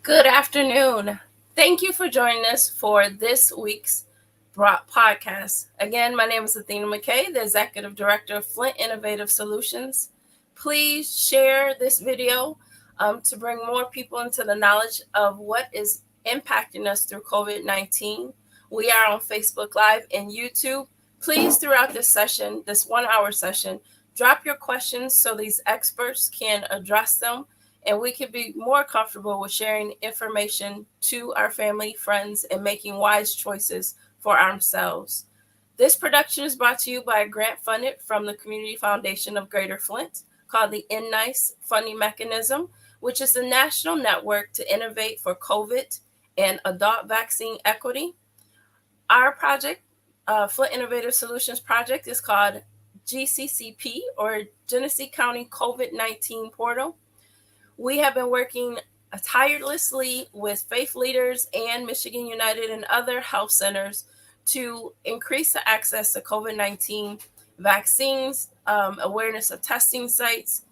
Good afternoon. Thank you for joining us for this week's podcast. Again, my name is Athena McKay, the Executive Director of Flint Innovative Solutions. Please share this video to bring more people into the knowledge of what is impacting us through COVID-19. We are on Facebook Live and YouTube. Please, throughout this session, this 1 hour session, drop your questions so these experts can address them and we can be more comfortable with sharing information to our family, friends, and making wise choices for ourselves. This production is brought to you by a grant funded from the Community Foundation of Greater Flint called the NNICE Funding Mechanism, which is the national network to innovate for COVID and adult vaccine equity. Our project, Flint Innovative Solutions Project, is called GCCP, or Genesee County COVID-19 Portal. We have been working tirelessly with faith leaders and Michigan United and other health centers to increase the access to COVID-19 vaccines, awareness of testing sites.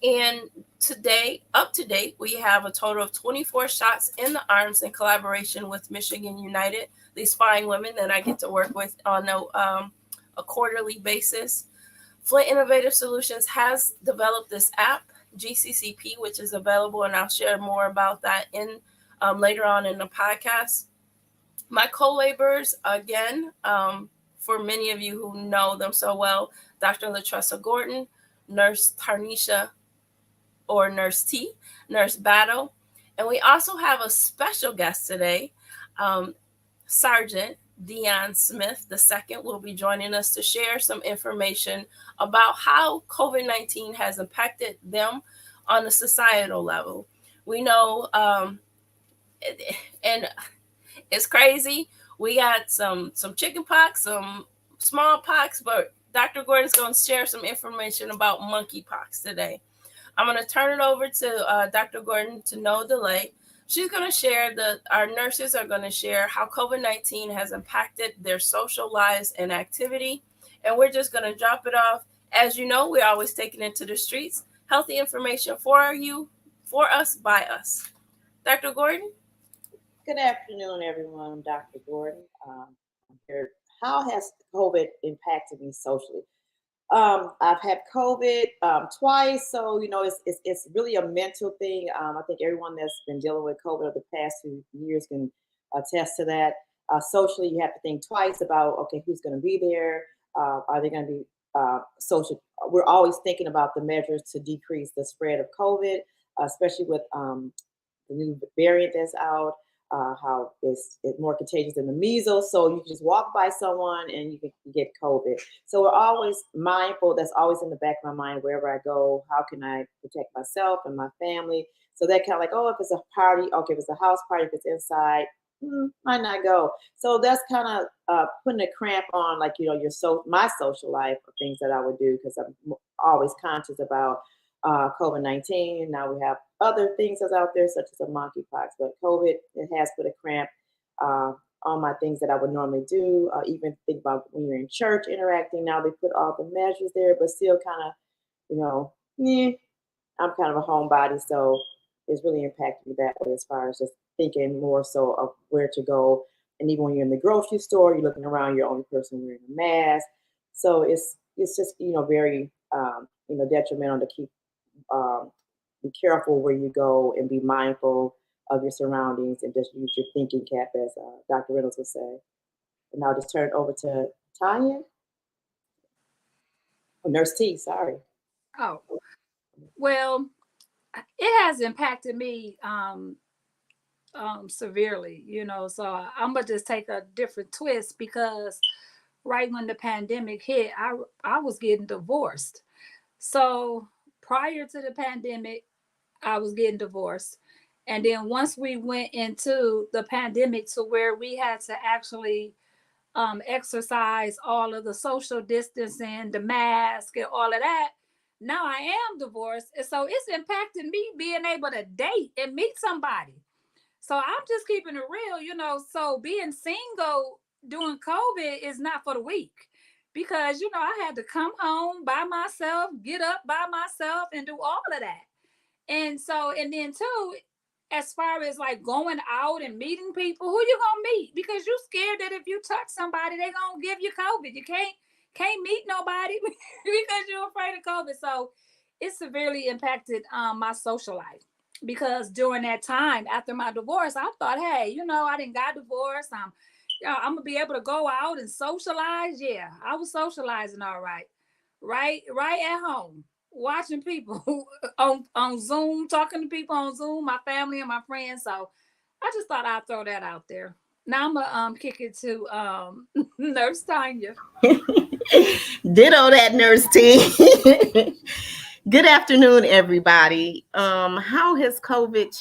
And today, up to date, we have a total of 24 shots in the arms in collaboration with Michigan United, these fine women that I get to work with on a quarterly basis. Flint Innovative Solutions has developed this app, GCCP, which is available, and I'll share more about that in later on in the podcast. My co-laborers, again, for many of you who know them so well, Dr. LaTressa Gordon, Nurse Tarnisha, or Nurse T, Nurse Battle, and we also have a special guest today, Sergeant Deon Smith II will be joining us to share some information about how COVID-19 has impacted them on a societal level. We know, and it's crazy. We got some chicken pox, some smallpox, but Dr. Gordon's going to share some information about monkeypox today. I'm going to turn it over to Dr. Gordon to no delay. She's going to share our nurses are going to share how COVID-19 has impacted their social lives and activity. And we're just going to drop it off. As you know, we're always taking it to the streets. Healthy information for you, for us, by us. Dr. Gordon? Good afternoon, everyone. I'm Dr. Gordon. How has COVID impacted me socially? I've had COVID twice, so it's really a mental thing. I think everyone that's been dealing with COVID over the past few years can attest to that. Socially, you have to think twice about, okay, who's going to be there? Are they going to be social? We're always thinking about the measures to decrease the spread of COVID, especially with the new variant that's out. How it's more contagious than the measles. So you can just walk by someone and you can get COVID. So we're always mindful. That's always in the back of my mind wherever I go. How can I protect myself and my family? So that kind of like, oh, if it's a party, okay, if it's a house party, if it's inside, might not go. So that's kind of putting a cramp on, like, my social life of things that I would do because I'm always conscious about COVID-19. Now we have other things that's out there, such as a monkeypox, but COVID, it has put a cramp on my things that I would normally do. Even think about when you're in church interacting. Now they put all the measures there, but still kind of, I'm kind of a homebody, so it's really impacted me that way as far as just thinking more so of where to go. And even when you're in the grocery store, you're looking around, you're the only person wearing a mask. So it's just, very, detrimental to keep be careful where you go and be mindful of your surroundings and just use your thinking cap, as Dr. Reynolds would say. And I'll just turn it over to Tanya. Oh, Nurse T, sorry. Oh, well, it has impacted me severely, so I'm gonna just take a different twist because right when the pandemic hit, I was getting divorced. So prior to the pandemic, I was getting divorced. And then once we went into the pandemic to where we had to actually exercise all of the social distancing, the mask, and all of that, now I am divorced. And so it's impacting me being able to date and meet somebody. So I'm just keeping it real. So being single during COVID is not for the weak because, I had to come home by myself, get up by myself, and do all of that. And so, and then too, as far as like going out and meeting people, who you gonna meet? Because you scared that if you touch somebody, they gonna give you COVID. You can't meet nobody because you're afraid of COVID. So it severely impacted my social life. Because during that time after my divorce, I thought, hey, I didn't got divorced. I'm gonna be able to go out and socialize. Yeah, I was socializing all right, right at home, watching people on Zoom, talking to people on Zoom, my family and my friends. So I just thought I'd throw that out there. Now I'm gonna kick it to Nurse Tanya. Ditto that, Nurse T. Good afternoon, everybody. How has COVID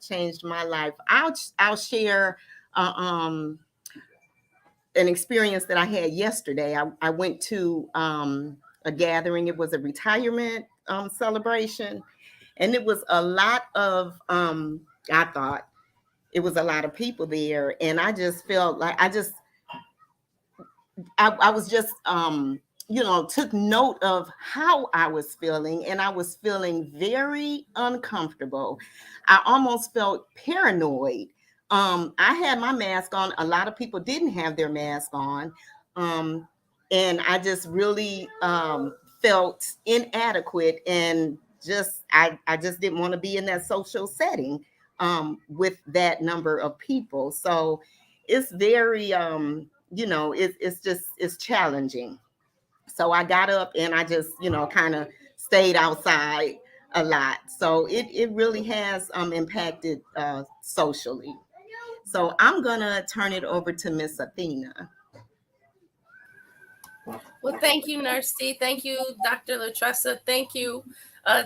changed my life? I'll share an experience that I had yesterday. I went to a gathering. It was a retirement celebration, and it was a lot of I thought it was a lot of people there, and I just felt like I was just took note of how I was feeling, and I was feeling very uncomfortable. I almost felt paranoid. I had my mask on. A lot of people didn't have their mask on. And I just really felt inadequate, and I just didn't want to be in that social setting with that number of people. So it's very it's challenging. So I got up and I just kind of stayed outside a lot. So it really has impacted socially. So I'm gonna turn it over to Miss Athena. Well, thank you, Nurse T. Thank you, Dr. Latressa. Thank you,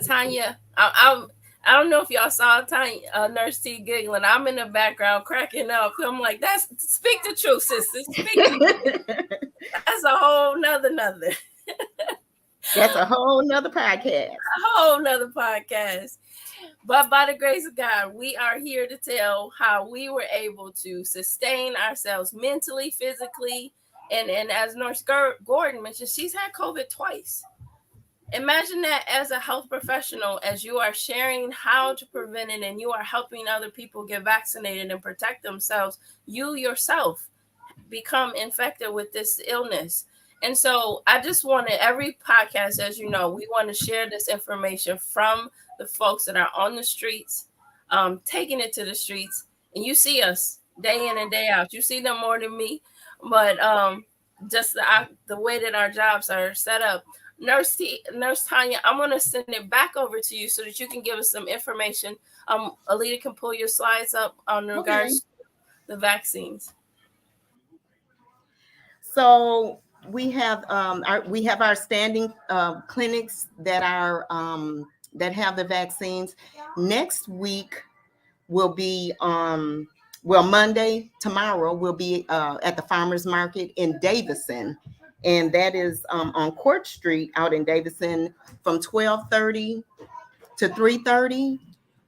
Tanya. I don't know if y'all saw Tanya, Nurse T giggling. I'm in the background cracking up. I'm like, speak the truth, sisters. Speak the truth. That's a whole nother. That's a whole nother podcast. A whole nother podcast. But by the grace of God, we are here to tell how we were able to sustain ourselves mentally, physically, and as Nurse Gordon mentioned, she's had COVID twice. Imagine that as a health professional, as you are sharing how to prevent it and you are helping other people get vaccinated and protect themselves, you yourself become infected with this illness. And so I just wanted, every podcast, as you know, we want to share this information from the folks that are on the streets, taking it to the streets. And you see us day in and day out. You see them more than me, but just the way that our jobs are set up. Nurse Tanya, I'm going to send it back over to you so that you can give us some information. Alita can pull your slides up on regards to the vaccines. So we have our standing clinics that have the vaccines. Next week will be Monday, tomorrow we'll be at the farmers market in Davison, and that is on Court Street out in Davison from 12:30 to 3:30.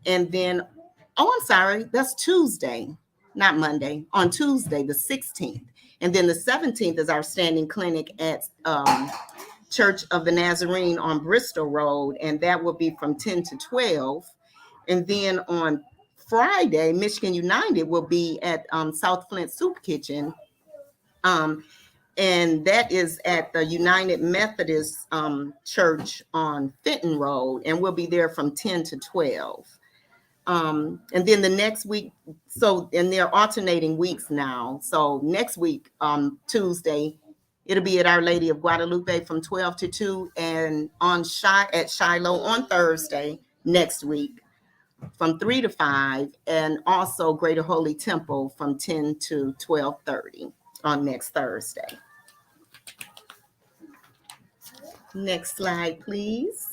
And then I'm sorry, that's Tuesday, not Monday. On Tuesday the 16th. And then the 17th is our standing clinic at Church of the Nazarene on Bristol Road, and that will be from 10 to 12. And then on Friday, Michigan United will be at South Flint Soup Kitchen, and that is at the United Methodist Church on Fenton Road, and we'll be there from 10 to 12. And then the next week, and they're alternating weeks now. So next week, Tuesday, it'll be at Our Lady of Guadalupe from 12 to 2, and at Shiloh on Thursday next week from 3 to 5, and also Greater Holy Temple from 10 to 12:30 on next Thursday. Next slide, please.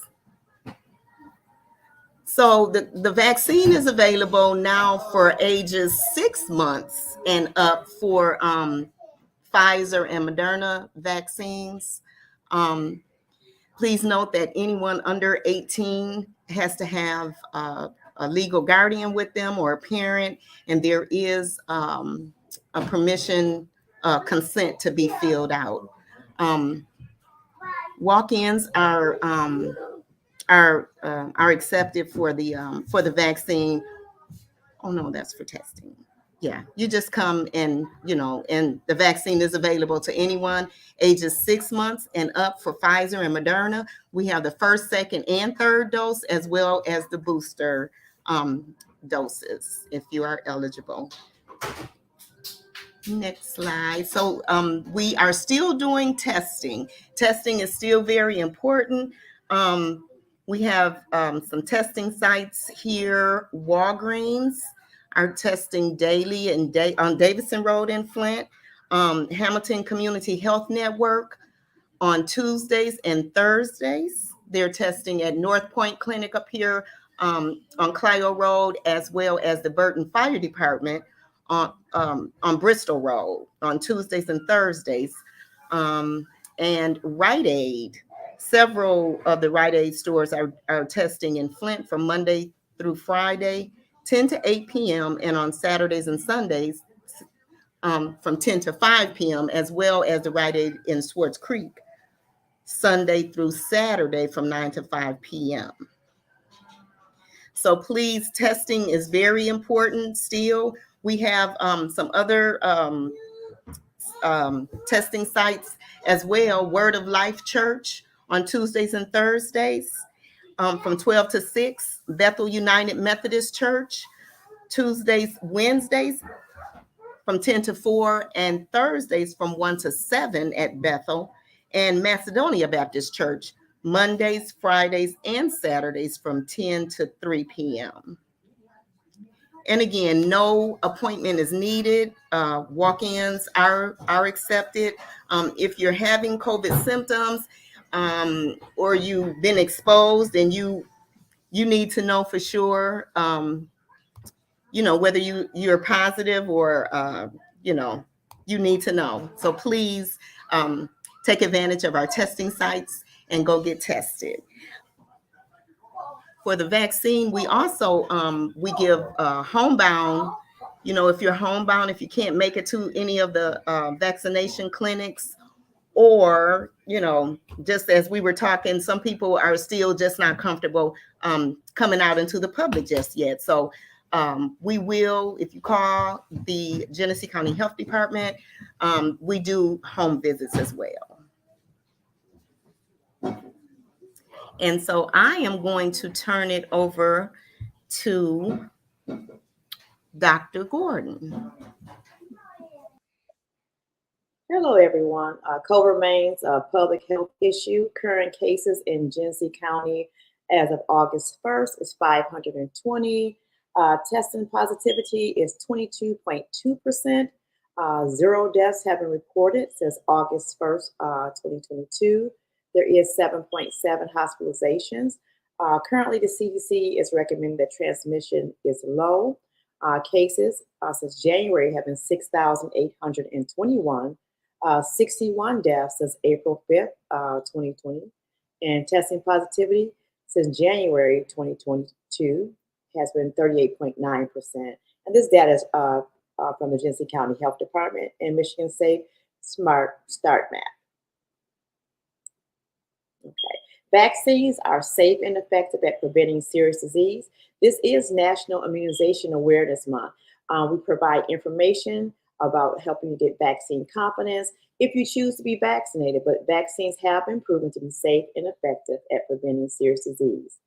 So the vaccine is available now for ages 6 months and up for Pfizer and Moderna vaccines. Please note that anyone under 18 has to have a legal guardian with them or a parent, and there is a permission consent to be filled out. Walk-ins are accepted for the vaccine Oh no, that's for testing. Yeah, you just come and, and the vaccine is available to anyone ages 6 months and up for Pfizer and Moderna. We have the first, second, and third dose, as well as the booster doses, if you are eligible. Next slide. So we are still doing testing. Testing is still very important. We have some testing sites here. Walgreens are testing daily on Davidson Road in Flint. Hamilton Community Health Network on Tuesdays and Thursdays. They're testing at North Point Clinic up here on Clio Road, as well as the Burton Fire Department on Bristol Road on Tuesdays and Thursdays. And Rite Aid, several of the Rite Aid stores are testing in Flint from Monday through Friday, 10 to 8 p.m. and on Saturdays and Sundays from 10 to 5 p.m., as well as the Rite Aid in Swartz Creek, Sunday through Saturday from 9 to 5 p.m. So please, testing is very important still. We have some other testing sites as well. Word of Life Church on Tuesdays and Thursdays from 12 to 6. Bethel United Methodist Church, Wednesdays from 10 to 4, and Thursdays from 1 to 7 at Bethel. And Macedonia Baptist Church, Mondays, Fridays, and Saturdays from 10 to 3 p.m. And again, no appointment is needed. Walk-ins are accepted. If you're having COVID symptoms or you've been exposed and you need to know for sure, whether you're positive or, you need to know. So please take advantage of our testing sites and go get tested. For the vaccine, we also we give homebound. If you're homebound, if you can't make it to any of the vaccination clinics, or just as we were talking, some people are still just not comfortable coming out into the public just yet. So we will, if you call the Genesee County Health Department, we do home visits as well. And so I am going to turn it over to Dr. Gordon. Hello, everyone. COVID remains a public health issue. Current cases in Genesee County as of August 1st is 520. Testing positivity is 22.2%. 0 deaths have been reported since August 1st, 2022. There is 7.7 hospitalizations. Currently, the CDC is recommending that transmission is low. Cases since January have been 6,821. 61 deaths since April 5th, 2020. And testing positivity since January 2022 has been 38.9%. And this data is from the Genesee County Health Department and Michigan Safe Smart Start Map. Okay. Vaccines are safe and effective at preventing serious disease. This is National Immunization Awareness Month. We provide information about helping you get vaccine confidence if you choose to be vaccinated, but vaccines have been proven to be safe and effective at preventing serious disease.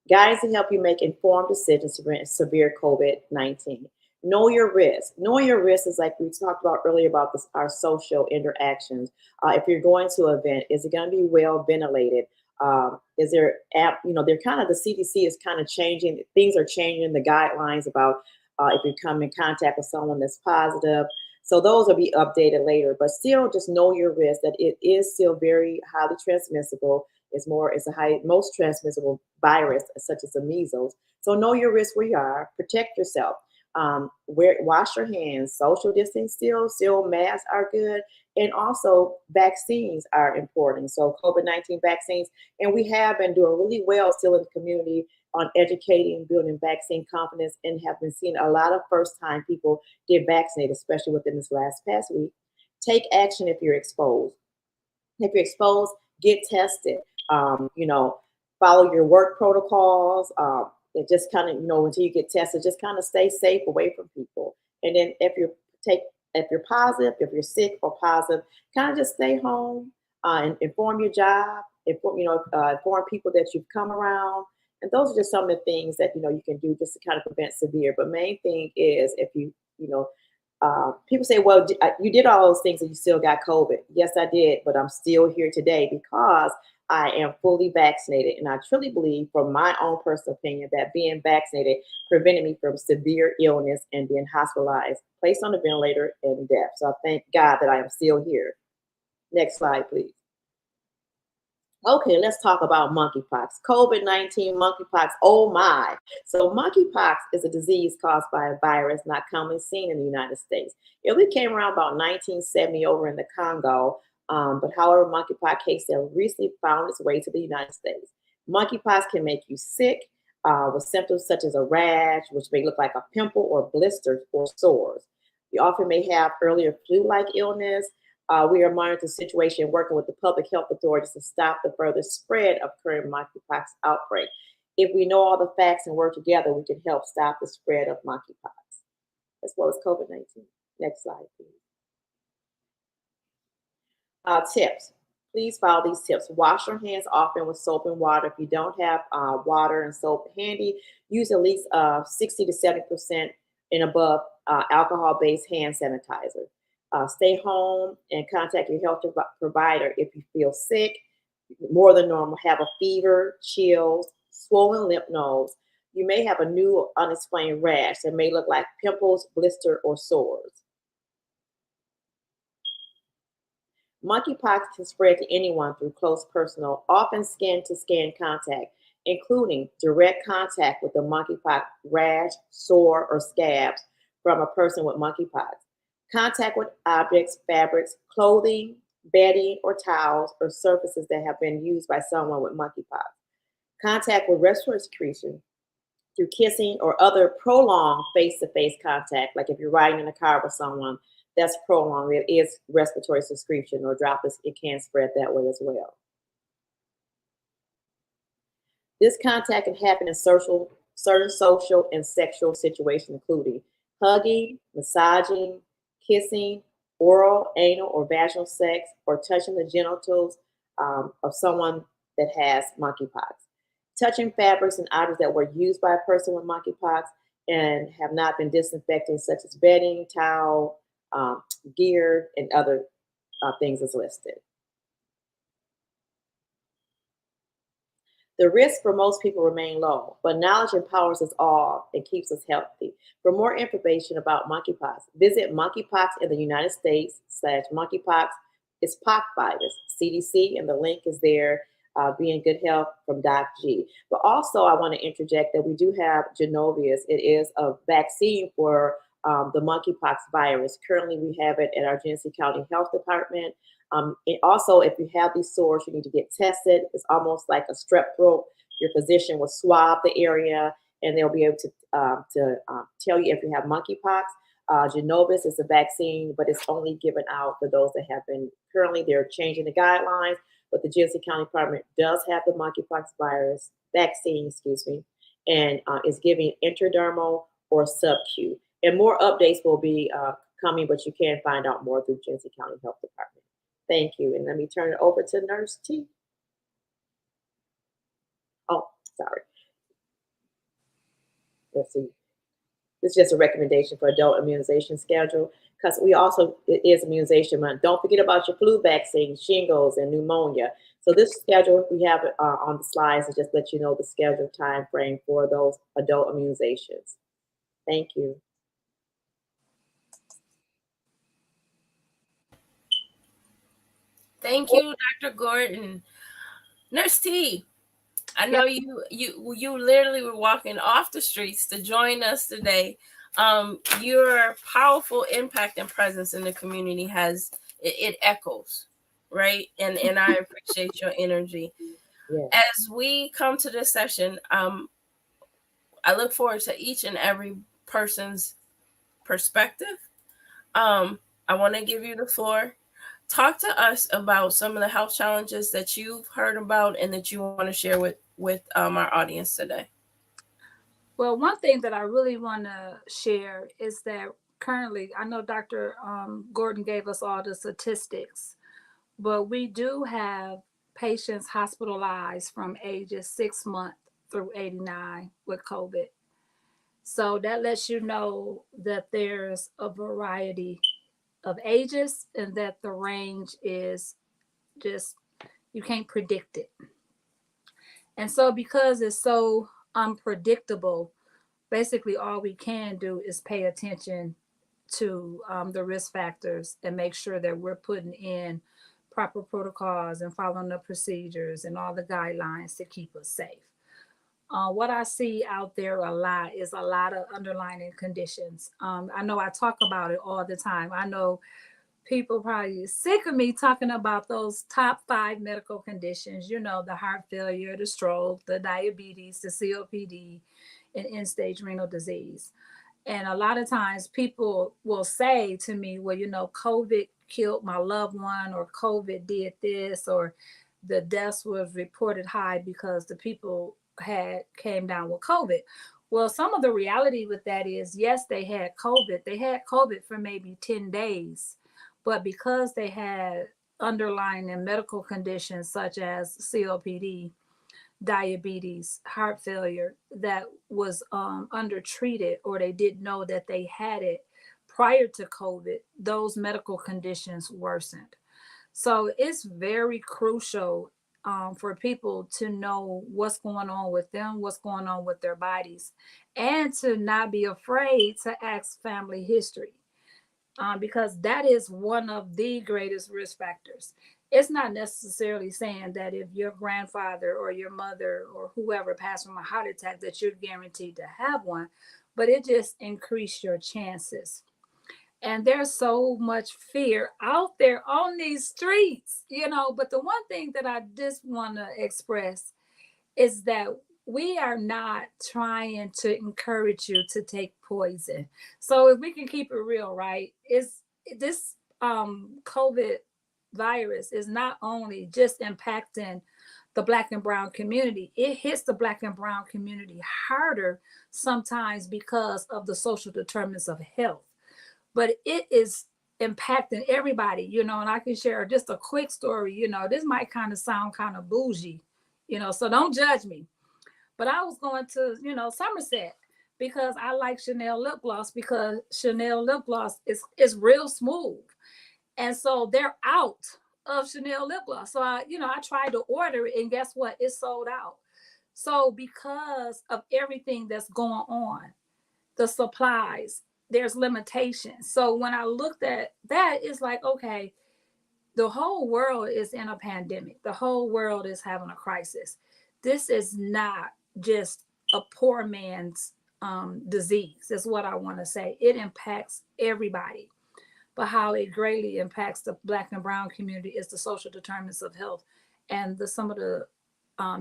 Guidance to help you make informed decisions to prevent severe COVID-19. Know your risk. Knowing your risk is like we talked about earlier about this, our social interactions. If you're going to an event, is it going to be well ventilated? Is there app? They're kind of, the CDC is kind of changing. Things are changing the guidelines about if you come in contact with someone that's positive. So those will be updated later. But still, just know your risk that it is still very highly transmissible. It's the most transmissible virus, such as the measles. So know your risk where you are. Protect yourself. Wash your hands. Social distance still masks are good. And also vaccines are important. So COVID-19 vaccines, and we have been doing really well still in the community on educating, building vaccine confidence, and have been seeing a lot of first-time people get vaccinated, especially within this past week. Take action if you're exposed. If you're exposed, get tested. Follow your work protocols. it just kind of, until you get tested, just kind of stay safe away from people. And then if you're positive, if you're sick or positive, kind of just stay home and inform your job, inform people that you've come around. And those are just some of the things that, you can do just to kind of prevent severe. But main thing is if people say, well, you did all those things and you still got COVID. Yes, I did, but I'm still here today because I am fully vaccinated. And I truly believe, from my own personal opinion, that being vaccinated prevented me from severe illness and being hospitalized, placed on a ventilator, and death. So I thank God that I am still here. Next slide, please. Okay, let's talk about monkeypox. COVID-19, monkeypox, oh my. So monkeypox is a disease caused by a virus not commonly seen in the United States. It only came around about 1970 over in the Congo, but however, monkeypox case have recently found its way to the United States. Monkeypox can make you sick with symptoms such as a rash, which may look like a pimple or blisters or sores. You often may have earlier flu-like illness. We are monitoring the situation, working with the public health authorities to stop the further spread of current monkeypox outbreak. If we know all the facts and work together, we can help stop the spread of monkeypox, as well as COVID-19. Next slide, please. Tips. Please follow these tips. Wash your hands often with soap and water. If you don't have water and soap handy, use at least 60 to 70% and above alcohol-based hand sanitizer. Stay home and contact your health provider if you feel sick, more than normal, have a fever, chills, swollen lymph nodes. You may have a new or unexplained rash that may look like pimples, blister, or sores. Monkeypox can spread to anyone through close personal, often skin-to-skin contact, including direct contact with the monkeypox rash, sore, or scabs from a person with monkeypox. Contact with objects, fabrics, clothing, bedding, or towels, or surfaces that have been used by someone with monkeypox. Contact with respiratory secretion through kissing or other prolonged face-to-face contact, like if you're riding in a car with someone, that's prolonged. It is respiratory secretion or droplets. It can spread that way as well. This contact can happen in certain social and sexual situations, including hugging, massaging, kissing, oral, anal, or vaginal sex, or touching the genitals of someone that has monkeypox. Touching fabrics and objects that were used by a person with monkeypox and have not been disinfected, such as bedding, towel, gear, and other things as listed. The risk for most people remain low, but knowledge empowers us all and keeps us healthy. For more information about monkeypox, visit monkeypox in the United States /monkeypox is pox virus, CDC, and the link is there. Be in good health from Doc G. But also, I want to interject that we do have Genovius. It is a vaccine for the monkeypox virus. Currently, we have it at our Genesee County Health Department. And also, if you have these sores, you need to get tested. It's almost like a strep throat. Your physician will swab the area, and they'll be able to tell you if you have monkeypox. Genovis is a vaccine, but it's only given out for those that have been. Currently, they're changing the guidelines, but the Genesee County Department does have the monkeypox virus vaccine, and is giving intradermal or sub-Q. And more updates will be coming, but you can find out more through Genesee County Health Department. Thank you. And let me turn it over to Nurse T. Oh, sorry. Let's see. This is just a recommendation for adult immunization schedule, because it is immunization month. Don't forget about your flu vaccine, shingles, and pneumonia. So this schedule we have on the slides to just let you know the schedule time frame for those adult immunizations. Thank you. Thank you, Dr. Gordon. Nurse T, I know you literally were walking off the streets to join us today. Your powerful impact and presence in the community it echoes, right? And I appreciate your energy. Yeah. As we come to this session, I look forward to each and every person's perspective. I want to give you the floor. Talk to us about some of the health challenges that you've heard about and that you want to share with our audience today. Well, one thing that I really want to share is that currently, I know Dr. Gordon gave us all the statistics, but we do have patients hospitalized from ages 6 months through 89 with COVID. So that lets you know that there's a variety of ages and that the range is just, you can't predict it. And so, because it's so unpredictable, basically all we can do is pay attention to the risk factors and make sure that we're putting in proper protocols and following the procedures and all the guidelines to keep us safe. What I see out there a lot is a lot of underlying conditions. I know I talk about it all the time. I know people probably sick of me talking about those top 5 medical conditions, you know, the heart failure, the stroke, the diabetes, the COPD, and end-stage renal disease. And a lot of times people will say to me, well, you know, COVID killed my loved one, or COVID did this, or the deaths was reported high because the people had came down with COVID. Well, some of the reality with that is, yes, they had COVID. They had COVID for maybe 10 days, but because they had underlying and medical conditions such as COPD, diabetes, heart failure that was undertreated, or they didn't know that they had it prior to COVID, those medical conditions worsened. So it's very crucial for people to know what's going on with them, what's going on with their bodies, and to not be afraid to ask family history, because that is one of the greatest risk factors. It's not necessarily saying that if your grandfather or your mother or whoever passed from a heart attack that you're guaranteed to have one, but it just increases your chances. And there's so much fear out there on these streets, you know. But the one thing that I just want to express is that we are not trying to encourage you to take poison. So if we can keep it real, right? Is this COVID virus is not only just impacting the Black and brown community, it hits the Black and brown community harder sometimes because of the social determinants of health. But it is impacting everybody, you know. And I can share just a quick story. You know, this might kind of sound kind of bougie, you know, so don't judge me. But I was going to, you know, Somerset because I like Chanel lip gloss, because Chanel lip gloss is real smooth. And so they're out of Chanel lip gloss. So I tried to order it, and guess what? It's sold out. So because of everything that's going on, the supplies, there's limitations. So when I looked at that, it's like, okay, the whole world is in a pandemic. The whole world is having a crisis. This is not just a poor man's disease, is what I want to say. It impacts everybody. But how it greatly impacts the Black and brown community is the social determinants of health, and some of the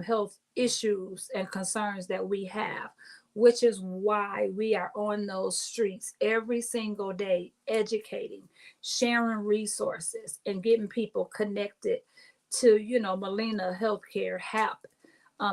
health issues and concerns that we have, which is why we are on those streets every single day, educating, sharing resources, and getting people connected to, Molina Healthcare, HAP,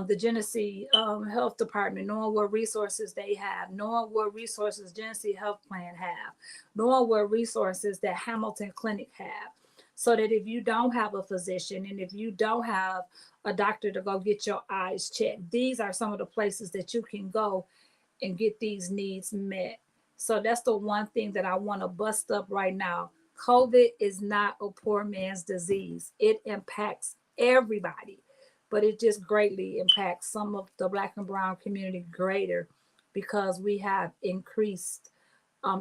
the Genesee Health Department, knowing what resources they have, knowing what resources Genesee Health Plan have, knowing what resources that Hamilton Clinic have, so that if you don't have a physician and if you don't have a doctor to go get your eyes checked, these are some of the places that you can go and get these needs met. So that's the one thing that I want to bust up right now. COVID is not a poor man's disease. It impacts everybody, but it just greatly impacts some of the Black and brown community greater because we have increased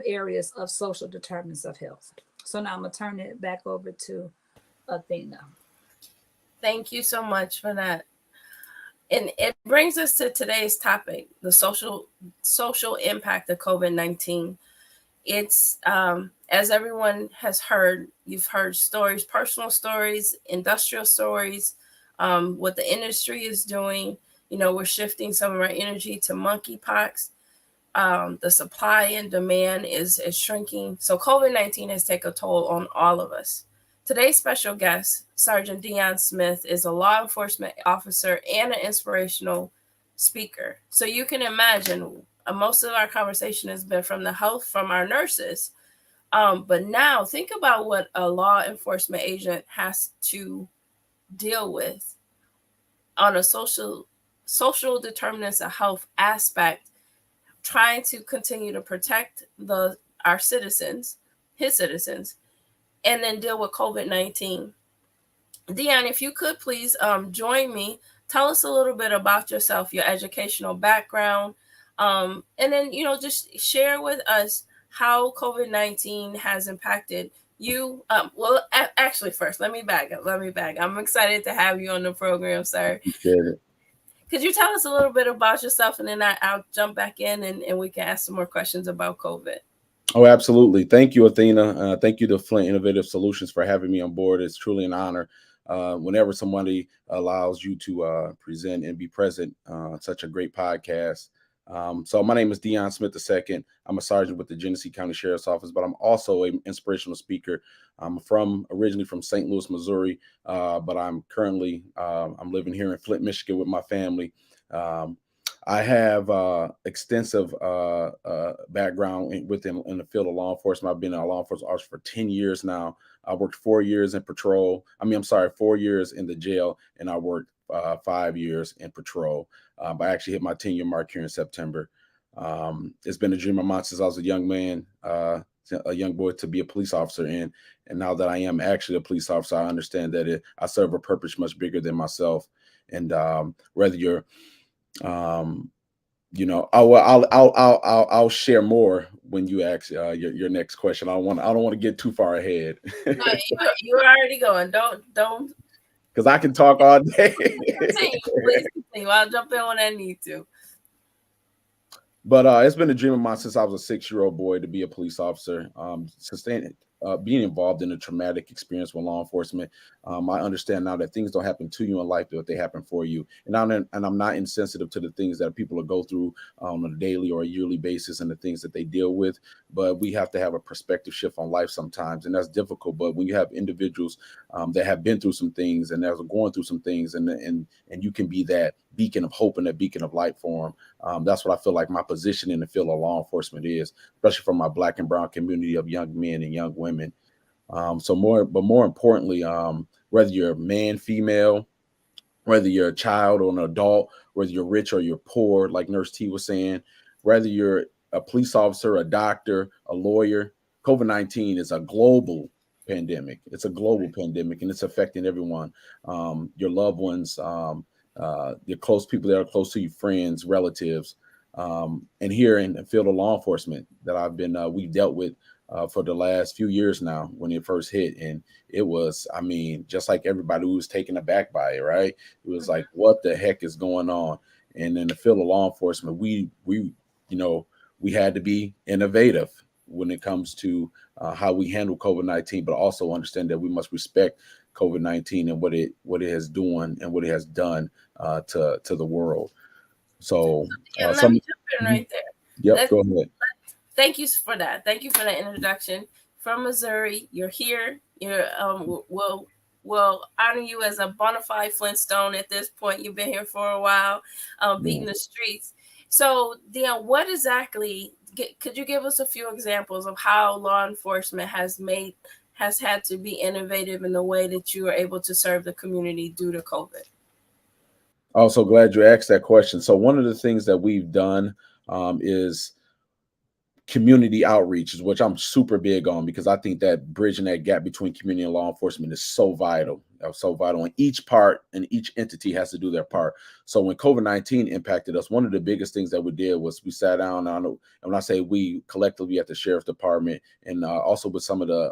areas of social determinants of health. So now I'm going to turn it back over to Athena. Thank you so much for that. And it brings us to today's topic, the social impact of COVID-19. It's, as everyone has heard, you've heard stories, personal stories, industrial stories, what the industry is doing. We're shifting some of our energy to monkeypox. The supply and demand is shrinking. So COVID-19 has taken a toll on all of us. Today's special guest, Sergeant Deon Smith, is a law enforcement officer and an inspirational speaker. So you can imagine most of our conversation has been from the health, from our nurses. But now think about what a law enforcement agent has to deal with on a social determinants of health aspect, trying to continue to protect our citizens, his citizens, and then deal with COVID-19. Deon, if you could please join me, tell us a little bit about yourself, your educational background, and then, just share with us how COVID-19 has impacted you. Well, actually, first, let me back up. I'm excited to have you on the program, sir. Could you tell us a little bit about yourself, and then I'll jump back in and we can ask some more questions about COVID. Oh, absolutely. Thank you, Athena. Thank you to Flint Innovative Solutions for having me on board. It's truly an honor. Whenever somebody allows you to present and be present on such a great podcast. So my name is Deon Smith II. I'm a sergeant with the Genesee County Sheriff's Office, but I'm also an inspirational speaker. I'm originally from St. Louis, Missouri, but I'm currently I'm living here in Flint, Michigan with my family. I have extensive background in the field of law enforcement. I've been a law enforcement officer for 10 years now. I worked 4 years in patrol. 4 years in the jail, and I worked 5 years in patrol. I actually hit my 10-year mark here in September. It's been a dream of mine since I was a young man, a young boy, to be a police officer. And now that I am actually a police officer, I understand that I serve a purpose much bigger than myself. And whether you're I'll share more when you ask your next question. I don't want to get too far ahead. No, you're already going. Don't. Because I can talk all day. Please continue. I'll jump in when I need to. But it's been a dream of mine since I was a 6-year-old boy to be a police officer. Being involved in a traumatic experience with law enforcement, I understand now that things don't happen to you in life, but they happen for you. And I'm not insensitive to the things that people go through on a daily or a yearly basis and the things that they deal with. But we have to have a perspective shift on life sometimes, and that's difficult. But when you have individuals that have been through some things and that are going through some things, and you can be that beacon of hope and a beacon of light for them, that's what I feel like my position in the field of law enforcement is, especially for my Black and brown community of young men and young women. More importantly, whether you're a man, female, whether you're a child or an adult, whether you're rich or you're poor, like Nurse T was saying, whether you're a police officer, a doctor, a lawyer, COVID-19 is a global pandemic. It's a global pandemic, and it's affecting everyone, your loved ones, your close people that are close to you, friends, relatives. And here in the field of law enforcement that we've dealt with for the last few years now when it first hit. And it was, just like everybody who was taken aback by it, right? It was like, what the heck is going on? And in the field of law enforcement, we had to be innovative when it comes to how we handle COVID-19, but also understand that we must respect COVID-19 and what it has doing and what it has done to the world. So let me jump in right there. Yep, go ahead. Thank you for that. Thank you for that introduction. From Missouri, you're here. You're we'll honor you as a bona fide Flintstone at this point. You've been here for a while, beating the streets. So, Deon, what exactly could you give us a few examples of how law enforcement has had to be innovative in the way that you are able to serve the community due to COVID? I'm so glad you asked that question. So one of the things that we've done is community outreach, which I'm super big on, because I think that bridging that gap between community and law enforcement is so vital. And each part and each entity has to do their part. So when COVID-19 impacted us, one of the biggest things that we did was we sat down, and when I say we, collectively at the sheriff department, and also with some of the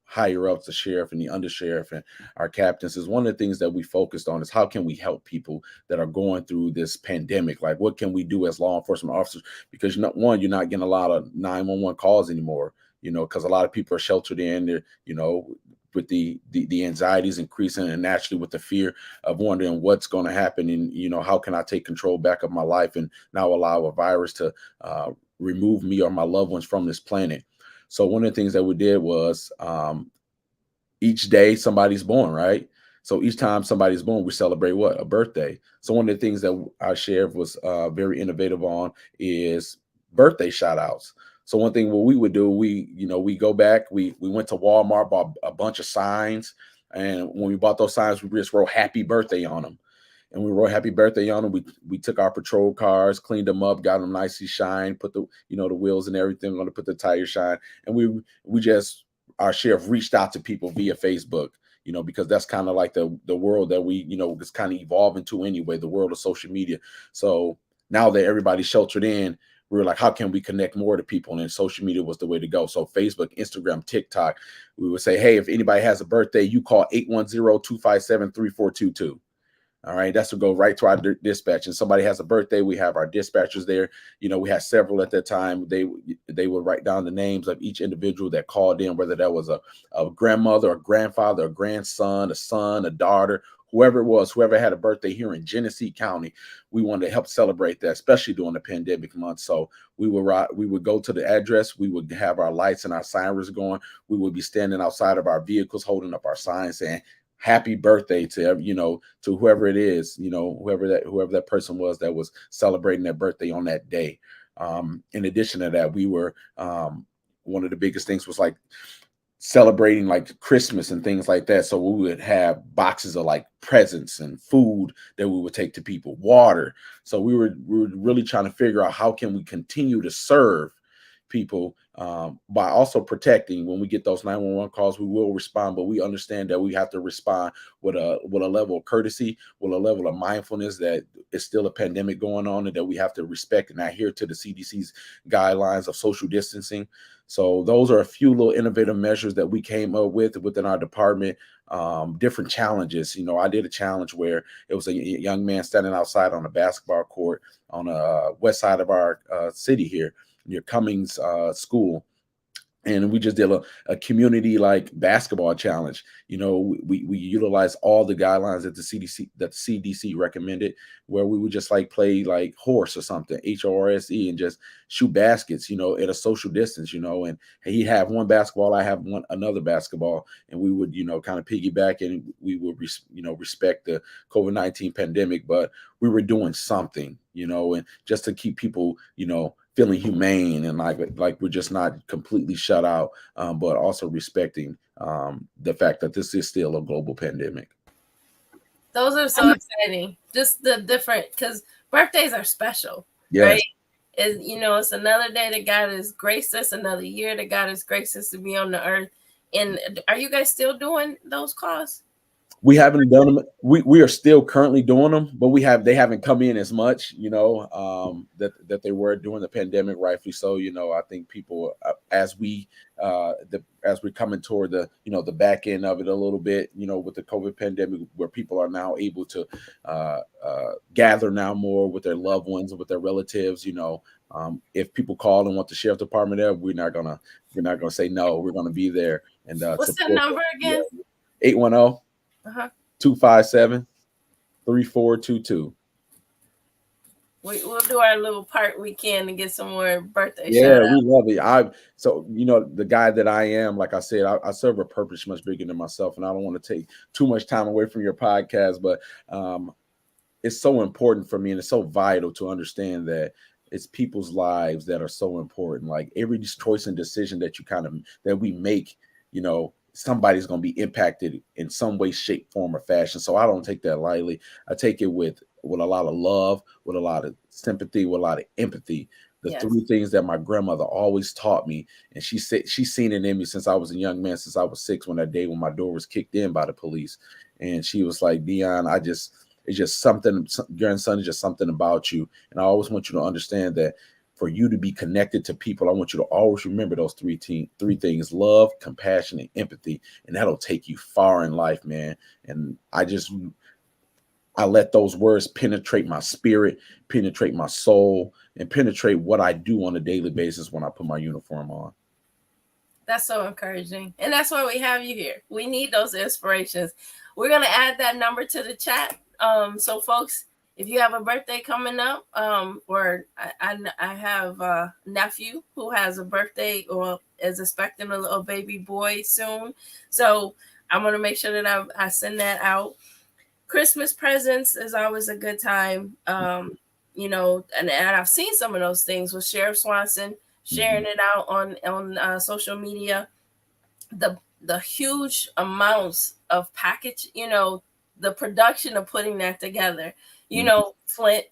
higher ups, the sheriff and the undersheriff and our captains, is one of the things that we focused on is how can we help people that are going through this pandemic? Like, what can we do as law enforcement officers? Because you're not getting a lot of 911 calls anymore, because a lot of people are sheltered in, with the anxieties increasing, and naturally with the fear of wondering what's going to happen, and how can I take control back of my life and now allow a virus to remove me or my loved ones from this planet. So one of the things that we did was each day somebody's born, right? So each time somebody's born, we celebrate what? A birthday. So one of the things that our sheriff was very innovative on is birthday shout outs. So one thing what we would do, we go back, we went to Walmart, bought a bunch of signs, and when we bought those signs, we just wrote happy birthday on them. And we wrote happy birthday on them. We took our patrol cars, cleaned them up, got them nicely shined, put the the wheels and everything on to put the tire shine. And we just our sheriff reached out to people via Facebook, because that's kind of like the world that we, is kind of evolving to anyway, the world of social media. So now that everybody's sheltered in, we were like, how can we connect more to people? And social media was the way to go. So Facebook, Instagram, TikTok, we would say, hey, if anybody has a birthday, you call 810-257-3422. All right, that's to go right to our dispatch. And somebody has a birthday, we have our dispatchers there. We had several at that time. They would write down the names of each individual that called in, whether that was a grandmother, a grandfather, a grandson, a son, a daughter, whoever it was, whoever had a birthday here in Genesee County. We wanted to help celebrate that, especially during the pandemic month. So we would go to the address. We would have our lights and our sirens going. We would be standing outside of our vehicles, holding up our signs saying, happy birthday to to whoever it is, whoever that person was that was celebrating their birthday on that day. In addition to that, we were one of the biggest things was like celebrating like Christmas and things like that. So we would have boxes of like presents and food that we would take to people, water. So we were really trying to figure out how can we continue to serve people by also protecting. When we get those 911 calls, we will respond, but we understand that we have to respond with a level of courtesy, with a level of mindfulness that it's still a pandemic going on and that we have to respect and adhere to the CDC's guidelines of social distancing. So those are a few little innovative measures that we came up with within our department. Different challenges. I did a challenge where it was a young man standing outside on a basketball court on the west side of our city here, near Cummings School. And we just did a community like basketball challenge. We utilized all the guidelines that the CDC recommended, where we would just like play like horse or something, HORSE, and just shoot baskets, at a social distance, and he'd have one basketball, I have another basketball, and we would, kind of piggyback, and we would, respect the COVID-19 pandemic, but we were doing something, and just to keep people, feeling humane and like we're just not completely shut out, but also respecting the fact that this is still a global pandemic. Those are so exciting. Just the different, because birthdays are special, yes. Right? It's another day that God has graced us, another year that God has graced us to be on the earth. And are you guys still doing those calls? We haven't done them. We are still currently doing them, but they haven't come in as much, that they were during the pandemic, rightfully so. I think people, as we're coming toward the, the back end of it a little bit, with the COVID pandemic, where people are now able to gather now more with their loved ones, with their relatives. If people call and want the sheriff department there, we're not gonna say no. We're gonna be there. And what's the number again? 810. 257-3422. We'll do our little part we can to get some more birthday. Yeah, we love it. The guy that I am, like I said, I serve a purpose much bigger than myself, and I don't want to take too much time away from your podcast, but it's so important for me, and it's so vital to understand that it's people's lives that are so important. Like every choice and decision that that we make, somebody's going to be impacted in some way, shape, form, or fashion. So I don't take that lightly. I take it with a lot of love, with a lot of sympathy, with a lot of empathy. The three things that my grandmother always taught me, and she said she's seen it in me since I was a young man, since I was 6, when that day when my door was kicked in by the police. And she was like, Deon, it's just something, grandson, it's just something about you. And I always want you to understand that for you to be connected to people, I want you to always remember those three things: love, compassion, and empathy. And that'll take you far in life, man. And I let those words penetrate my spirit, penetrate my soul, and penetrate what I do on a daily basis when I put my uniform on. That's so encouraging. And that's why we have you here. We need those inspirations. We're going to add that number to the chat. So folks, if you have a birthday coming up, or I have a nephew who has a birthday or is expecting a little baby boy soon. So I'm going to make sure that I send that out. Christmas presents is always a good time. You know, and I've seen some of those things with Sheriff Swanson sharing it out on social media. The huge amounts of package, you know, the production of putting that together. You know, Flint,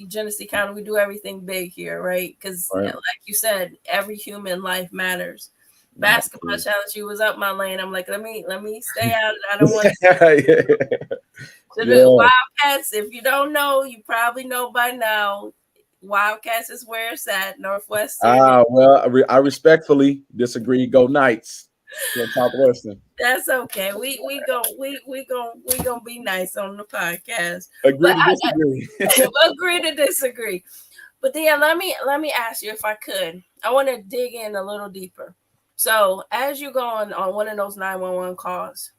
Genesee County, we do everything big here, right? Because like you said, every human life matters. Basketball challenge, you was up my lane. I'm like, let me stay out. I don't want the Wildcats. If you don't know, you probably know by now. Wildcats is where it's at, Northwestern. Well, I respectfully disagree. Go Knights. Southwestern. That's okay. We gonna be nice on the podcast. Agree to disagree. Agree to disagree. But then let me ask you, if I could. I want to dig in a little deeper. So as you go on one of those 911 calls,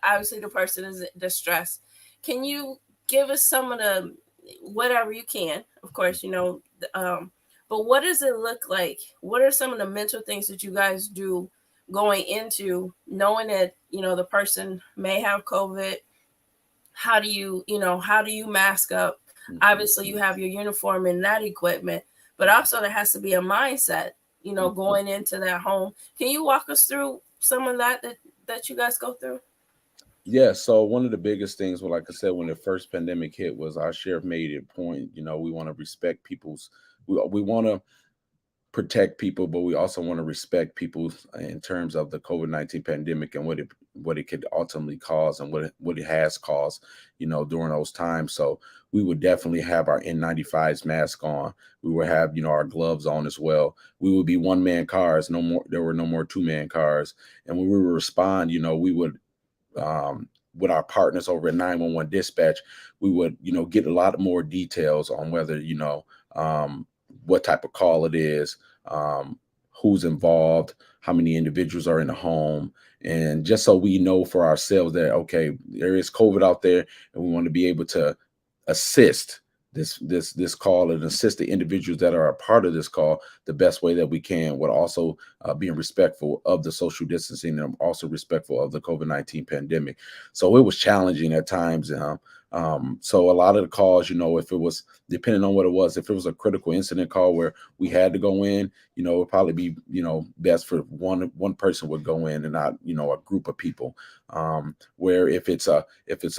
obviously the person is distressed. Can you give us some of the whatever you can? Of course, you know. But what does it look like? What are some of the mental things that you guys do going into knowing that, you know, the person may have COVID? How do you mask up? Obviously you have your uniform and that equipment, but also there has to be a mindset, you know, going into that home. Can you walk us through some of that you guys go through? Yeah, so one of the biggest things, well, like I said, when the first pandemic hit, was our sheriff made it point, you know, we want to respect people's, we want to protect people, but we also want to respect people in terms of the COVID-19 pandemic and what it could ultimately cause and what it has caused, you know, during those times. So we would definitely have our N95s mask on. We would have, you know, our gloves on as well. We would be one-man cars, no more. There were no more two-man cars. And when we would respond, you know, we would, with our partners over at 911 dispatch, we would, you know, get a lot more details on whether, you know, what type of call it is, who's involved, how many individuals are in the home, and just so we know for ourselves that, okay, there is COVID out there, and we want to be able to assist this call and assist the individuals that are a part of this call the best way that we can, while also being respectful of the social distancing and also respectful of the COVID-19 pandemic. So it was challenging at times. So a lot of the calls, you know, if it was, depending on what it was, if it was a critical incident call where we had to go in, you know, it'd probably be, you know, best for one person would go in and not, you know, a group of people. Where if it's a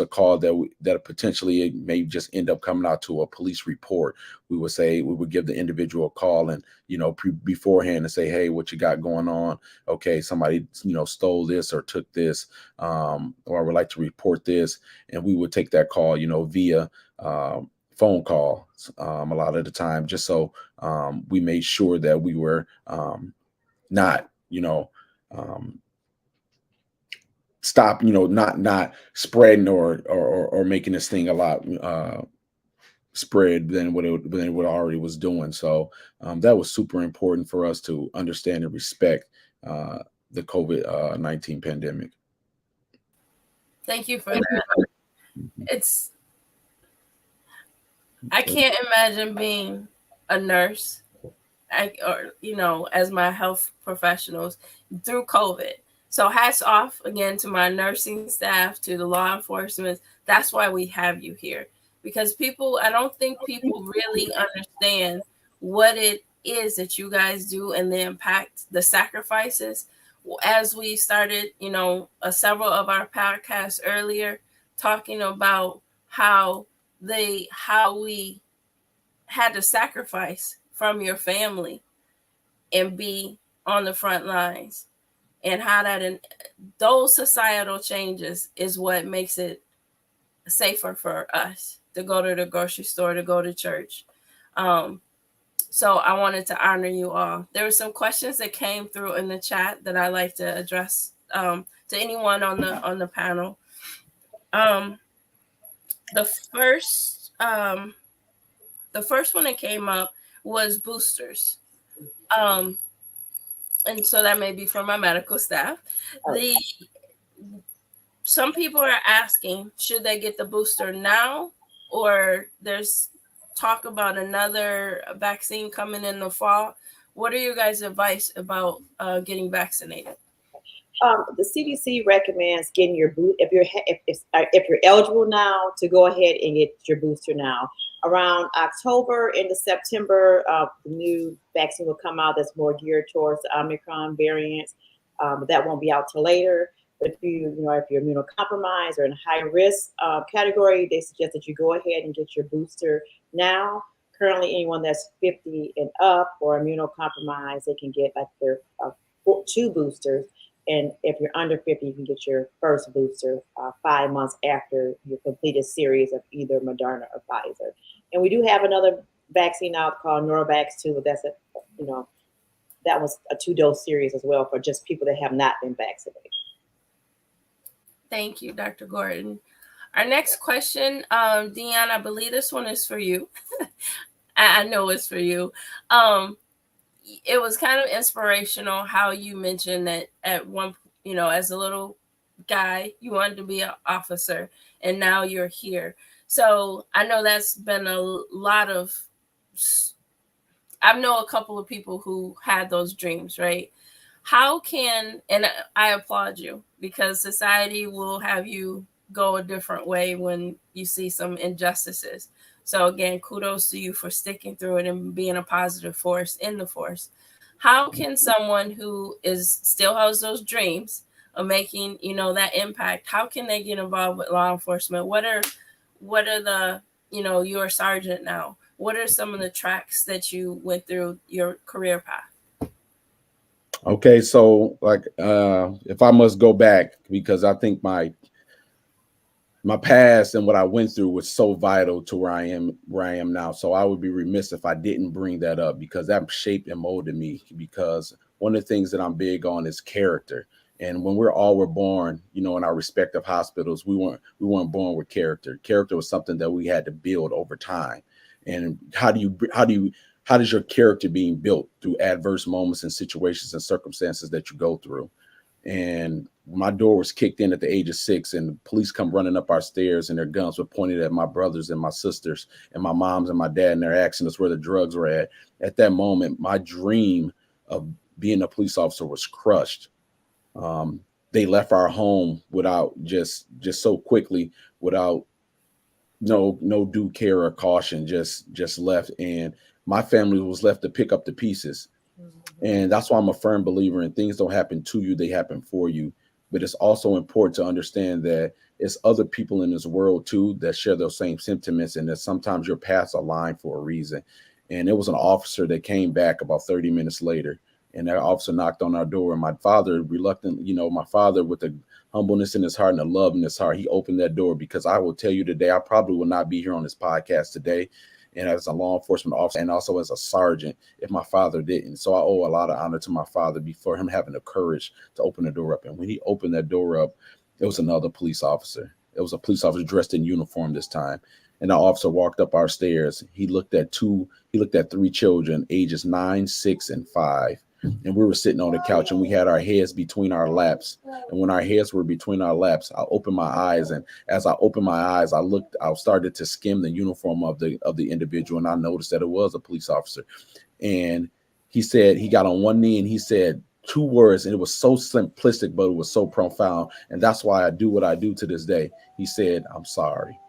call that potentially it may just end up coming out to a police report, we would give the individual a call and, you know, beforehand and say, hey, what you got going on? Okay, somebody, you know, stole this or took this, or I would like to report this, and we would take that call, you know, via phone call a lot of the time, just so we made sure that we were not, you know, stop, you know, not spreading or making this thing a lot spread than what it already was doing. So that was super important for us to understand and respect the COVID-19 pandemic. Thank you for that. I can't imagine being a nurse, or, you know, as my health professionals through COVID. So hats off again to my nursing staff, to the law enforcement. That's why we have you here, because I don't think people really understand what it is that you guys do and the impact, the sacrifices. As we started, you know, several of our podcasts earlier, talking about how we had to sacrifice from your family and be on the front lines, and how those societal changes is what makes it safer for us to go to the grocery store, to go to church. So I wanted to honor you all. There were some questions that came through in the chat that I like to address to anyone on the panel. The first one that came up was boosters. And so that may be from my medical staff. Some people are asking, should they get the booster now, or there's talk about another vaccine coming in the fall. What are your guys' advice about getting vaccinated? The CDC recommends getting your boot if you're eligible now to go ahead and get your booster now. Around October into September, the new vaccine will come out that's more geared towards the Omicron variants. But that won't be out till later. But if you're immunocompromised or in high risk category, they suggest that you go ahead and get your booster now. Currently, anyone that's 50 and up or immunocompromised, they can get like their 2 boosters. And if you're under 50, you can get your first booster 5 months after you complete a series of either Moderna or Pfizer. And we do have another vaccine out called Norvax too, but that's that was a 2-dose series as well for just people that have not been vaccinated. Thank you, Dr. Gordon. Our next question, Deon, I believe this one is for you. I know it's for you. It was kind of inspirational how you mentioned that at one, as a little guy, you wanted to be an officer, and now you're here. So I know that's been a lot of, I know a couple of people who had those dreams, right? How can, and I applaud you, because society will have you go a different way when you see some injustices. So again, kudos to you for sticking through it and being a positive force in the force. How can someone who still has those dreams of making, that impact, how can they get involved with law enforcement? What are the, you're a sergeant now. What are some of the tracks that you went through your career path? Okay, so if I must go back, because I think my past and what I went through was so vital to where I am now. So I would be remiss if I didn't bring that up, because that shaped and molded me. Because one of the things that I'm big on is character. And when we're born, in our respective hospitals, we weren't born with character. Character was something that we had to build over time. And how does your character being built? Through adverse moments and situations and circumstances that you go through. And my door was kicked in at the age of 6, and the police come running up our stairs, and their guns were pointed at my brothers and my sisters and my moms and my dad, and they're asking us where the drugs were at. At that moment, my dream of being a police officer was crushed. They left our home without just so quickly, without no due care or caution, just left, and my family was left to pick up the pieces. And that's why I'm a firm believer in things don't happen to you, they happen for you. But it's also important to understand that it's other people in this world too that share those same sentiments, and that sometimes your paths align for a reason. And it was an officer that came back about 30 minutes later, and that officer knocked on our door, and my father, my father with the humbleness in his heart and the love in his heart, he opened that door. Because I will tell you today, I probably will not be here on this podcast today, and as a law enforcement officer and also as a sergeant, if my father didn't. So I owe a lot of honor to my father before him having the courage to open the door up. And when he opened that door up, it was another police officer. It was a police officer dressed in uniform this time. And the officer walked up our stairs. He looked at 3 children, ages 9, 6, and 5. And we were sitting on the couch, and we had our heads between our laps. And when our heads were between our laps, I opened my eyes. And as I opened my eyes, I started to skim the uniform of the individual. And I noticed that it was a police officer. And he said, he got on one knee and he said 2 words. And it was so simplistic, but it was so profound. And that's why I do what I do to this day. He said, "I'm sorry."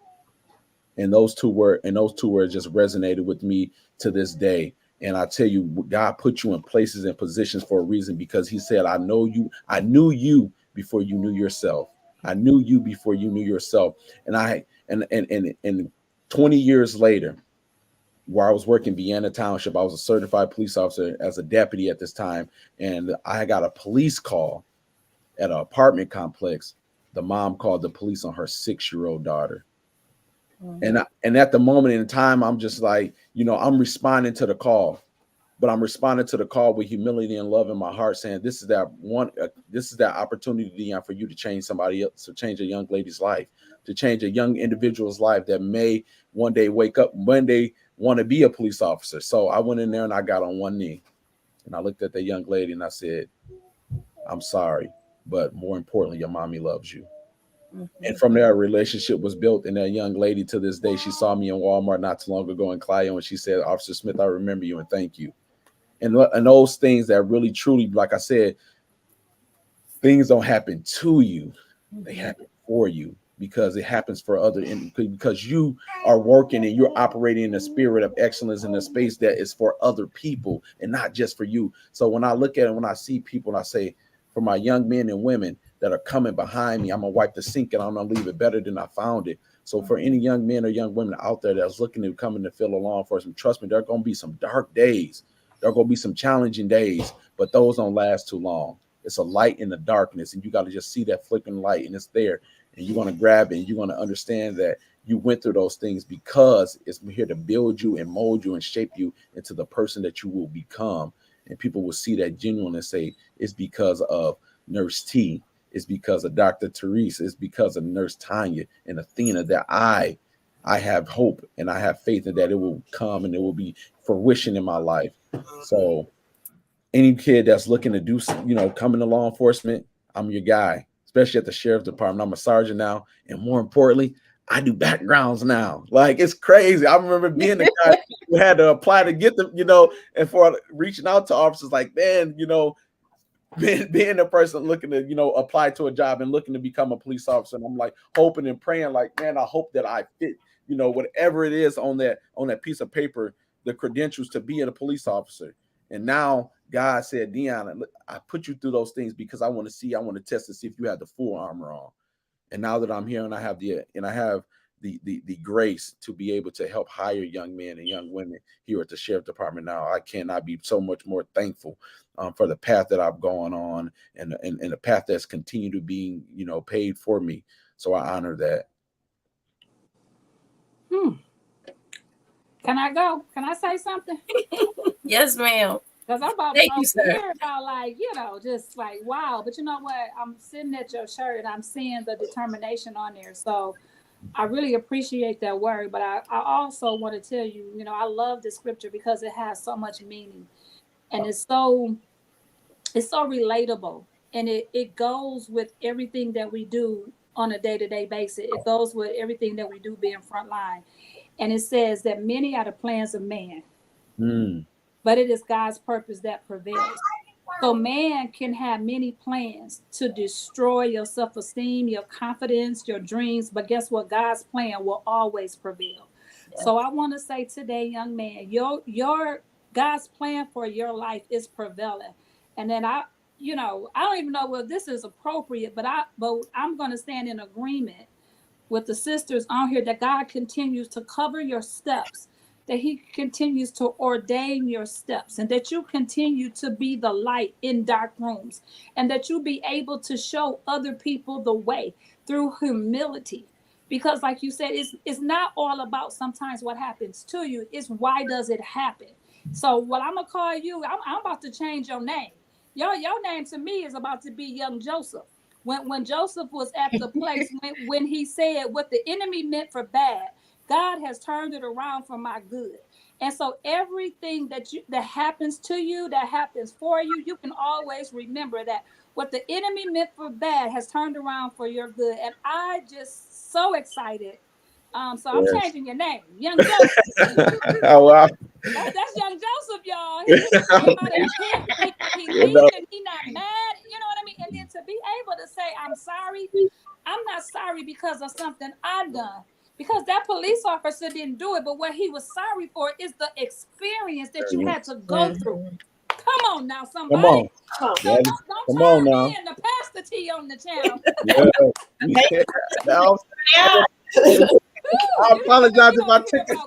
And those two words just resonated with me to this day. And I tell you, God put you in places and positions for a reason, because he said, I knew you before you knew yourself. I knew you before you knew yourself. And 20 years later, where I was working Vienna Township, I was a certified police officer as a deputy at this time. And I got a police call at an apartment complex. The mom called the police on her 6-year-old daughter. And at the moment in time, I'm just like, I'm responding to the call, but I'm responding to the call with humility and love in my heart, saying, this is that opportunity, Deon, for you to change somebody else, to change a young lady's life, to change a young individual's life that may one day wake up, one day want to be a police officer. So I went in there and I got on one knee, and I looked at that young lady and I said, "I'm sorry, but more importantly, your mommy loves you." And from there, a relationship was built. And that young lady, to this day, she saw me in Walmart not too long ago in Clio, and she said, "Officer Smith, I remember you and thank you." And those things that really, truly, like I said, things don't happen to you, they happen for you, because it happens for because you are working and you're operating in a spirit of excellence in a space that is for other people and not just for you. So when I look at it, when I see people, I say, for my young men and women that are coming behind me, I'm gonna wipe the sink and I'm gonna leave it better than I found it. So for any young men or young women out there that's looking to come in the field of law enforcement, trust me, there are gonna be some dark days. There are gonna be some challenging days, but those don't last too long. It's a light in the darkness, and you got to just see that flickering light, and it's there, and you're gonna grab it, and you're gonna understand that you went through those things because it's here to build you and mold you and shape you into the person that you will become. And people will see that genuine and say, it's because of Nurse T, it's because of Dr. Teresa, it's because of Nurse Tanya and Athena that I have hope and I have faith in that it will come and it will be fruition in my life. So any kid that's looking to do, come into law enforcement, I'm your guy, especially at the sheriff's department. I'm a sergeant now. And more importantly, I do backgrounds now. Like, it's crazy. I remember being the guy who had to apply to get them, and for reaching out to officers like, man, being the person looking to, apply to a job and looking to become a police officer. And I'm like hoping and praying, like, man, I hope that I fit, whatever it is on that piece of paper, the credentials to be a police officer. And now God said, Deon, I put you through those things because I want to test to see if you have the full armor on. And now that I'm here and I have the grace to be able to help hire young men and young women here at the sheriff department now, I cannot be so much more thankful for the path that I've gone on and the path that's continued to be, paid for me. So I honor that. Can I go? Can I say something? Yes, ma'am. Because I'm about Thank you, sir. Here about just like, wow. But you know what? I'm sitting at your shirt and I'm seeing the determination on there. So I really appreciate that word. But I also want to tell you, I love the scripture because it has so much meaning. And it's so relatable. And it goes with everything that we do on a day-to-day basis. It goes with everything that we do being frontline. And it says that many are the plans of man. But it is God's purpose that prevails. So man can have many plans to destroy your self-esteem, your confidence, your dreams. But guess what? God's plan will always prevail. Yeah. So I want to say today, young man, your God's plan for your life is prevailing. And then I don't even know whether this is appropriate, but I'm going to stand in agreement with the sisters on here that God continues to cover your steps, that he continues to ordain your steps, and that you continue to be the light in dark rooms, and that you be able to show other people the way through humility. Because like you said, it's not all about sometimes what happens to you, it's why does it happen. So what I'm gonna call you, I'm about to change your name. Your name to me is about to be Young Joseph. When Joseph was at the place when he said what the enemy meant for bad, God has turned it around for my good. And so everything that happens to you, that happens for you, you can always remember that what the enemy meant for bad has turned around for your good. And I just so excited. So I'm changing your name, Young Joseph. Oh, wow. That's Young Joseph, y'all. He's leaving. He's not mad. You know what I mean? And then to be able to say, I'm sorry. I'm not sorry because of something I've done. Because that police officer didn't do it. But what he was sorry for is the experience that you had to go through. Come on now, somebody. Come on. Don't turn me into Pastor T on the channel. I apologize if I took it.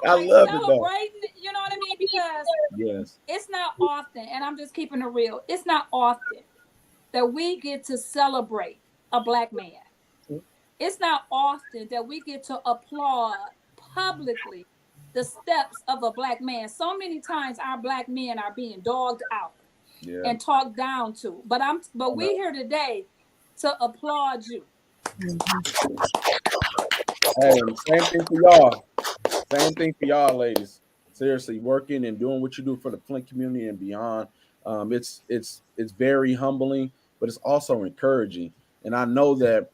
I love it though. You know what I mean? Because it's not often, and I'm just keeping it real, it's not often that we get to celebrate a Black man. It's not often that we get to applaud publicly the steps of a Black man. So many times our Black men are being dogged out and talked down to. But we're here today to applaud you. Hey, same thing for y'all. Same thing for y'all, ladies. Seriously, working and doing what you do for the Flint community and beyond. It's very humbling, but it's also encouraging. And I know that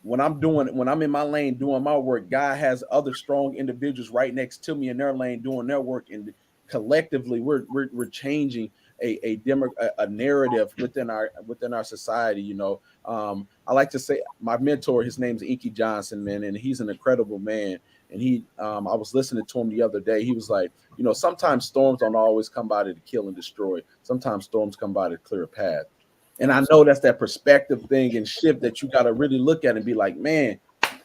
when I'm in my lane doing my work, God has other strong individuals right next to me in their lane doing their work, and collectively we're changing a narrative within our society. You know, I like to say my mentor, his name's Inky Johnson, man, and he's an incredible man. And I was listening to him the other day. He was like, you know, sometimes storms don't always come by to kill and destroy. Sometimes storms come by to clear a path. And I know that's that perspective thing and shift that you got to really look at and be like, man,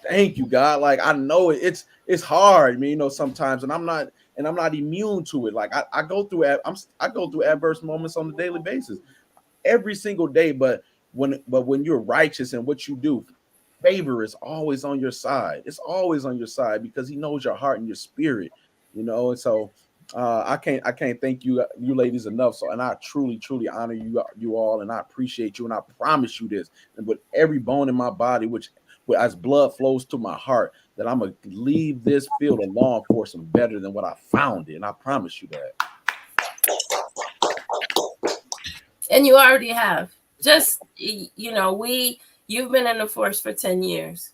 thank you, God. Like, I know it's hard. I mean, you know, sometimes, and I'm not immune to it. Like I go through adverse moments on a daily basis, every single day. But when you're righteous in what you do, favor is always on your side. It's always on your side because he knows your heart and your spirit, you know. And so I can't thank you ladies enough. So, and I truly honor you all, and I appreciate you, and I promise you this, and with every bone in my body, which as blood flows to my heart, that I'm gonna leave this field of law enforcement better than what I found it. And I promise you that. And you already have. Just, you know, you've been in the force for 10 years.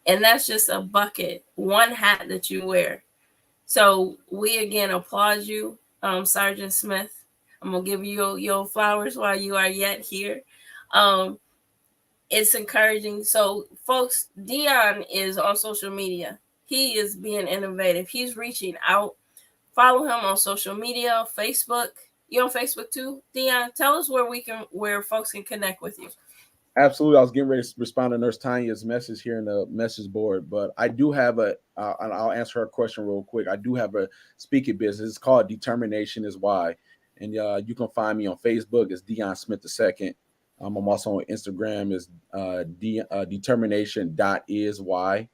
And that's just a bucket, one hat that you wear. So we again applaud you, Sergeant Smith. I'm gonna give you your flowers while you are yet here. It's encouraging. So, folks, Deon is on social media. He is being innovative. He's reaching out. Follow him on social media, Facebook. You on Facebook too, Deon? Tell us where folks can connect with you. Absolutely. I was getting ready to respond to Nurse Tanya's message here in the message board, but I do have and I'll answer her question real quick. I do have a speaking business. It's called Determination is Why. And you can find me on Facebook. It's Deon Smith II. I'm also on Instagram as determination.is.why,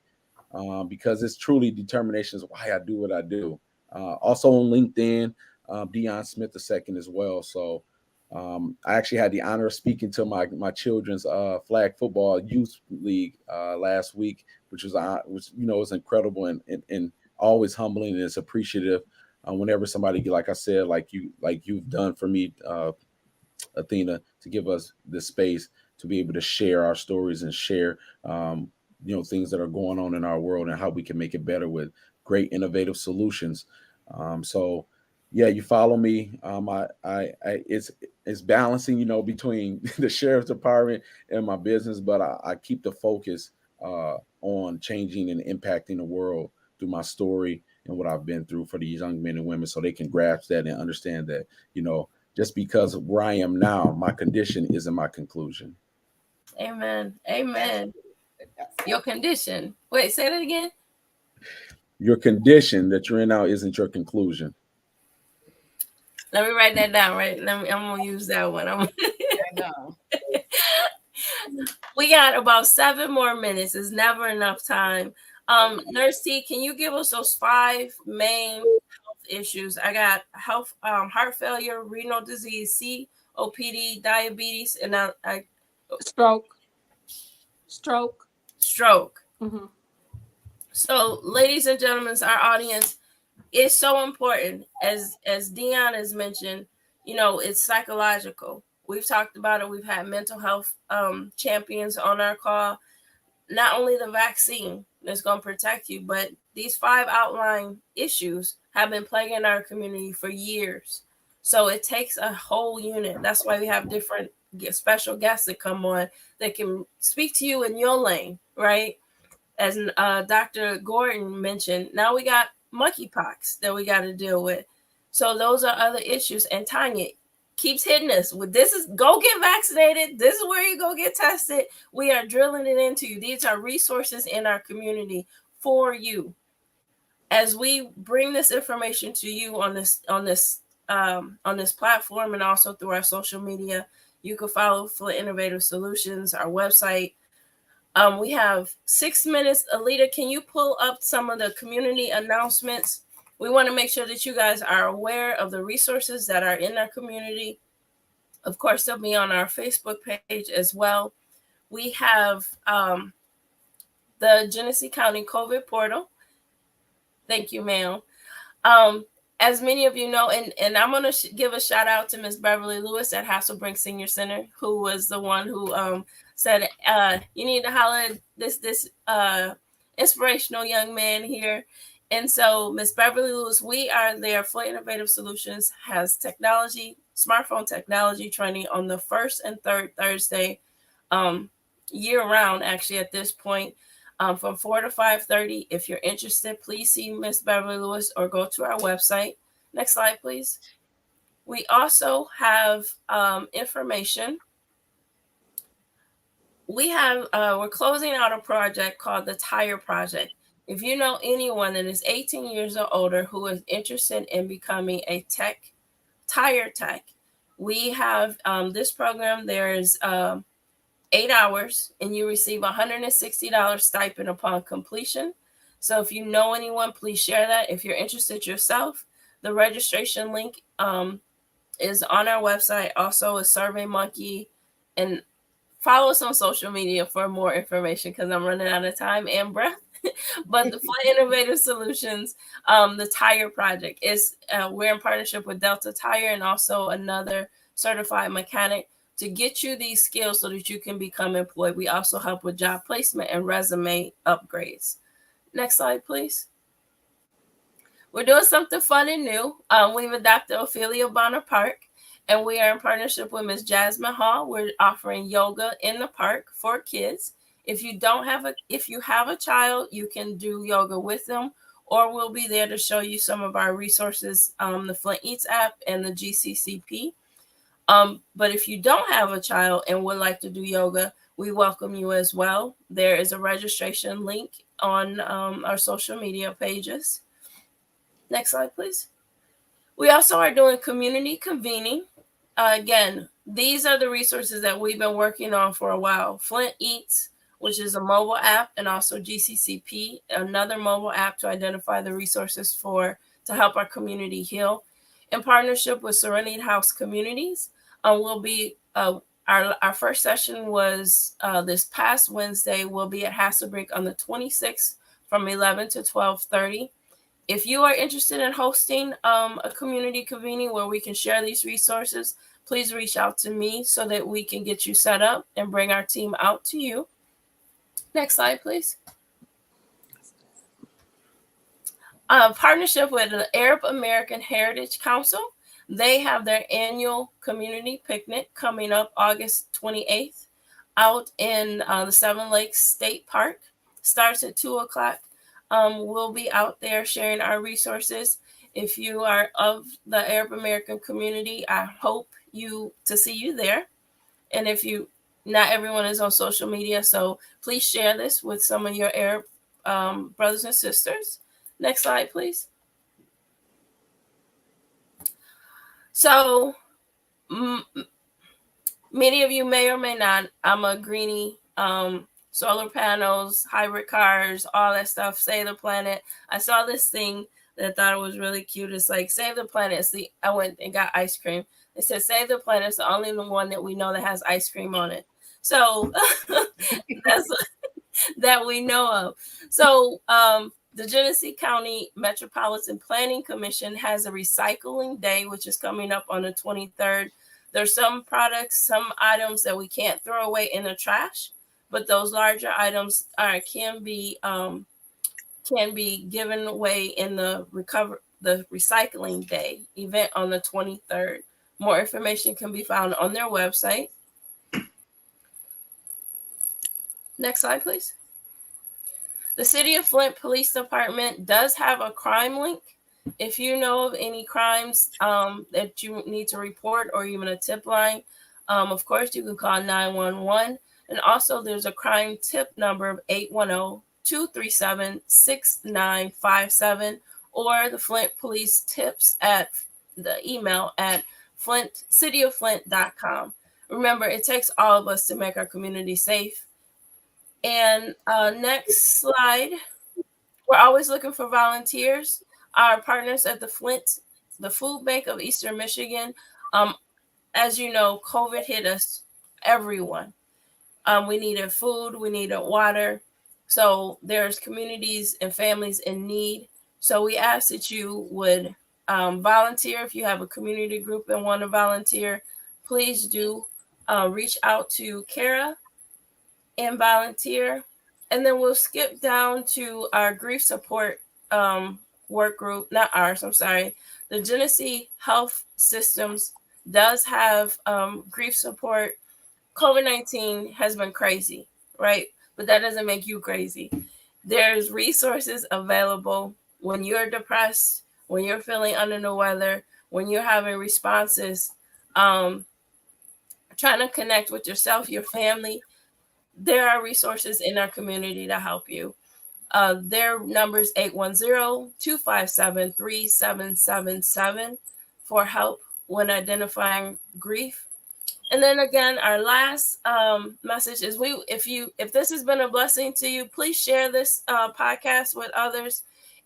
because it's truly determination is why I do what I do. Also on LinkedIn, Deon Smith II as well. So I actually had the honor of speaking to my children's flag football youth league last week, which was incredible and always humbling, and it's appreciative whenever somebody, like I said, like you've done for me, Athena, to give us the space to be able to share our stories and share things that are going on in our world and how we can make it better with great innovative solutions. So yeah, you follow me. It's balancing, between the sheriff's department and my business, but I keep the focus on changing and impacting the world through my story and what I've been through for these young men and women, so they can grasp that and understand that, just because of where I am now, my condition isn't my conclusion. Amen. Amen. Your condition. Wait, say that again. Your condition that you're in now isn't your conclusion. Let me write that down, right? I'm going to use that one. I know. We got about 7 more minutes. It's never enough time. Nurse T, can you give us those 5 main health issues? I got heart failure, renal disease, COPD, diabetes, and stroke. Mm-hmm. So, ladies and gentlemen, our audience, it's so important, as Deon has mentioned, it's psychological. We've talked about it. We've had mental health champions on our call. Not only the vaccine that's going to protect you, but these 5 outlying issues have been plaguing our community for years. So it takes a whole unit. That's why we have different special guests that come on that can speak to you in your lane, right? As Dr. Gordon mentioned, now we got monkeypox that we got to deal with. So those are other issues. And Tanya keeps hitting us with this is go get vaccinated. This is where you go get tested. We are drilling it into you. These are resources in our community for you. As we bring this information to you on this platform and also through our social media, you can follow Flint Innovative Solutions, our website. We have 6 minutes. Alita, can you pull up some of the community announcements? We want to make sure that you guys are aware of the resources that are in our community. Of course, they'll be on our Facebook page as well. We have the Genesee County COVID portal. Thank you, ma'am. As many of you know, and I'm going to give a shout out to Miss Beverly Lewis at Hasselbrink Senior Center, who was the one who said, you need to holler at this inspirational young man here. And so, Miss Beverly Lewis, we are there. Flint Innovative Solutions has technology, smartphone technology training on the first and third Thursday, year round, actually, at this point, from 4 to 5:30. If you're interested, please see Miss Beverly Lewis or go to our website. Next slide, please. We also have information. We're closing out a project called the Tire Project. If you know anyone that is 18 years or older who is interested in becoming a tire tech, we have this program. There's 8 hours, and you receive $160 stipend upon completion. So if you know anyone, please share that. If you're interested yourself, the registration link is on our website. Also, a SurveyMonkey, and follow us on social media for more information because I'm running out of time and breath. But the Flint Innovative Solutions, the Tire Project is we're in partnership with Delta Tire and also another certified mechanic to get you these skills so that you can become employed. We also help with job placement and resume upgrades. Next slide, please. We're doing something fun and new. We've adopted Ophelia Bonner Park, and we are in partnership with Ms. Jasmine Hall. We're offering yoga in the park for kids. If you have a child, you can do yoga with them, or we'll be there to show you some of our resources, the Flint Eats app and the GCCP. But if you don't have a child and would like to do yoga, we welcome you as well. There is a registration link on our social media pages. Next slide, please. We also are doing community convening. Again, these are the resources that we've been working on for a while. Flint Eats, which is a mobile app, and also GCCP, another mobile app to identify the resources to help our community heal. In partnership with Serenity House Communities, we'll be our first session was this past Wednesday. We'll be at Hasselbrink on the 26th from 11 to 12:30. If you are interested in hosting a community convening where we can share these resources, please reach out to me so that we can get you set up and bring our team out to you. Next slide, please. Partnership with the Arab American Heritage Council. They have their annual community picnic coming up August 28th out in the Seven Lakes State Park. Starts at 2 o'clock. We'll be out there sharing our resources. If you are of the Arab American community, I hope to see you there. And if not everyone is on social media, so please share this with some of your Arab brothers and sisters. Next slide, please. So many of you may or may not, I'm a greenie. Solar panels, hybrid cars, all that stuff, save the planet. I saw this thing that I thought was really cute. It's like, save the planet. I went and got ice cream. It said, save the planet. It's the only one that we know that has ice cream on it. So that's that we know of. So the Genesee County Metropolitan Planning Commission has a recycling day, which is coming up on the 23rd. There's some products, some items that we can't throw away in the trash, but those larger items can be given away in the recycling day event on the 23rd. More information can be found on their website. Next slide, please. The City of Flint Police Department does have a crime link. If you know of any crimes that you need to report or even a tip line, of course, you can call 911. And also there's a crime tip number of 810-237-6957, or the Flint Police Tips at the email at cityoflint.com. Remember, it takes all of us to make our community safe. And next slide. We're always looking for volunteers. Our partners at the Food Bank of Eastern Michigan. As you know, COVID hit us, everyone. We needed food, we needed water. So there's communities and families in need. So we ask that you would volunteer. If you have a community group and want to volunteer, please do reach out to Kara and volunteer. And then we'll skip down to our grief support work group, not ours, I'm sorry, the Genesee Health Systems does have grief support. COVID-19 has been crazy, right? But that doesn't make you crazy. There's resources available when you're depressed, when you're feeling under the weather, when you're having responses, trying to connect with yourself, your family. There are resources in our community to help you. Their number is 810-257-3777 for help when identifying grief. And then again, our last message is if this has been a blessing to you, please share this podcast with others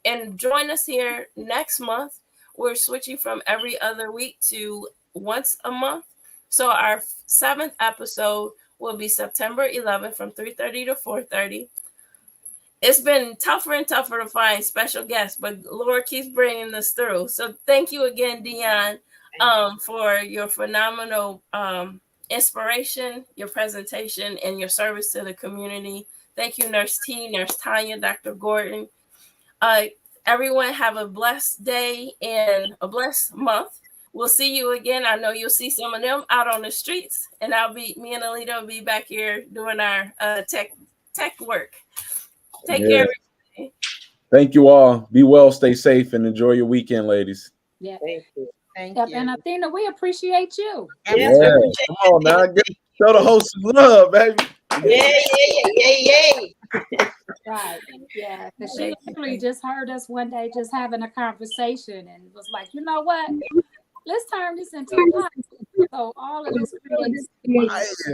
and join us here next month. We're switching from every other week to once a month. So our 7th episode will be September 11th from 3:30 to 4:30. It's been tougher and tougher to find special guests, but Lord keeps bringing us through. So thank you again, Deon, for your phenomenal inspiration, your presentation, and your service to the community. Thank you, Nurse T, Nurse Tanya, Dr. Gordon. Everyone have a blessed day and a blessed month. We'll see you again. I know you'll see some of them out on the streets, and me and Alita will be back here doing our tech work. Take care, everybody. Thank you all. Be well, stay safe, and enjoy your weekend, ladies. Yeah. Thank you. Thank Yep. you. And Athena, we appreciate you. Yeah. Come on now. Show the host some love, baby. Yeah. Right. Yeah. Because she literally just heard us one day just having a conversation and was like, you know what? Let's turn this into a podcast. So all of this creates